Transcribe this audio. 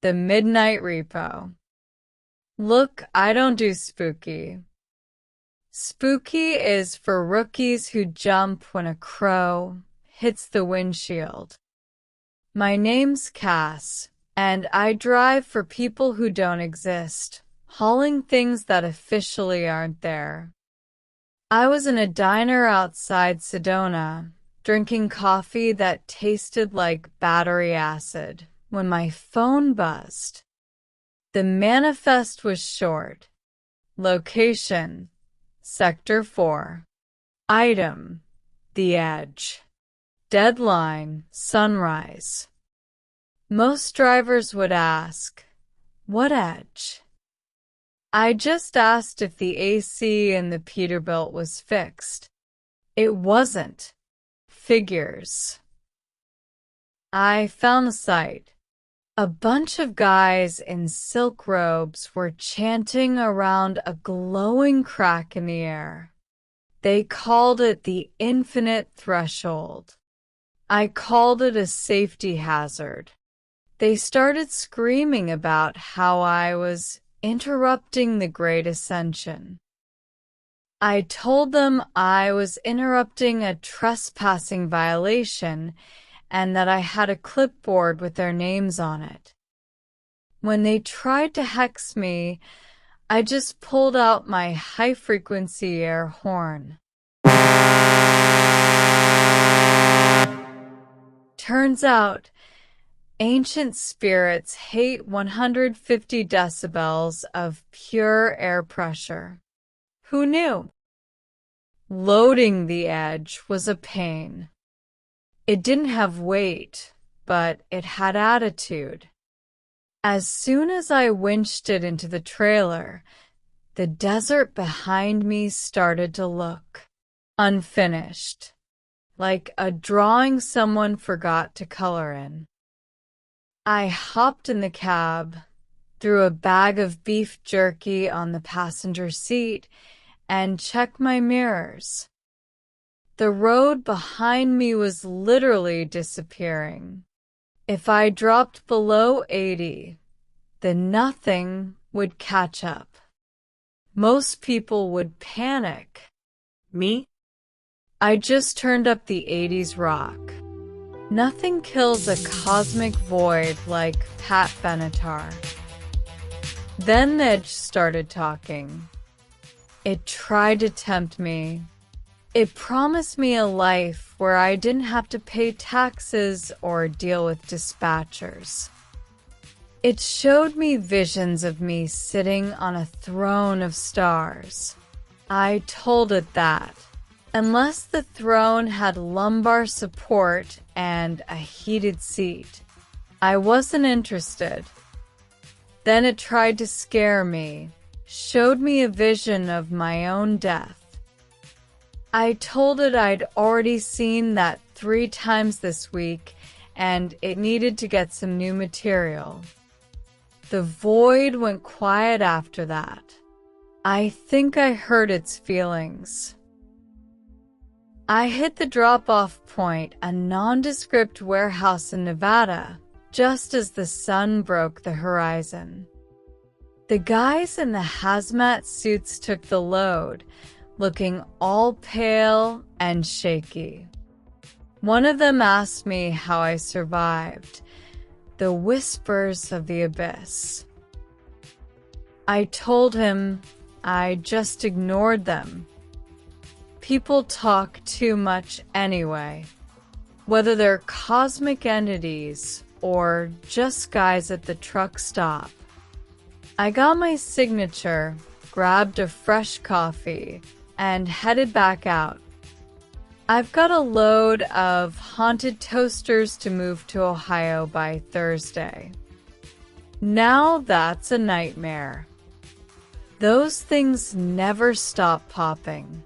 The Midnight Repo. Look, I don't do spooky. Spooky is for rookies who jump when a crow hits the windshield. My name's Cass, and I drive for people who don't exist, hauling things that officially aren't there. I was in a diner outside Sedona, drinking coffee that tasted like battery acid, when my phone buzzed. The manifest was short. Location: Sector 4. Item: The Edge. Deadline: sunrise. Most drivers would ask, what edge? I just asked if the AC in the Peterbilt was fixed. It wasn't. Figures. I found the site. A bunch of guys in silk robes were chanting around a glowing crack in the air. They called it the infinite threshold. I called it a safety hazard. They started screaming about how I was interrupting the Great Ascension. I told them I was interrupting a trespassing violation and that I had a clipboard with their names on it. When they tried to hex me, I just pulled out my high-frequency air horn. Turns out, ancient spirits hate 150 decibels of pure air pressure. Who knew? Loading the edge was a pain. It didn't have weight, but it had attitude. As soon as I winched it into the trailer, the desert behind me started to look unfinished, like a drawing someone forgot to color in. I hopped in the cab, threw a bag of beef jerky on the passenger seat, and checked my mirrors. The road behind me was literally disappearing. If I dropped below 80, the nothing would catch up. Most people would panic. Me? I just turned up the 80s rock. Nothing kills a cosmic void like Pat Benatar. Then the edge started talking. It tried to tempt me. It promised me a life where I didn't have to pay taxes or deal with dispatchers. It showed me visions of me sitting on a throne of stars. I told it that, unless the throne had lumbar support and a heated seat, I wasn't interested. Then it tried to scare me, showed me a vision of my own death. I told it I'd already seen that 3 times this week and it needed to get some new material. The void went quiet after that. I think I hurt its feelings. I hit the drop-off point, a nondescript warehouse in Nevada, just as the sun broke the horizon. The guys in the hazmat suits took the load, looking all pale and shaky. One of them asked me how I survived, the whispers of the abyss. I told him I just ignored them. People talk too much anyway, whether they're cosmic entities or just guys at the truck stop. I got my signature, grabbed a fresh coffee, and headed back out. I've got a load of haunted toasters to move to Ohio by Thursday. Now that's a nightmare. Those things never stop popping.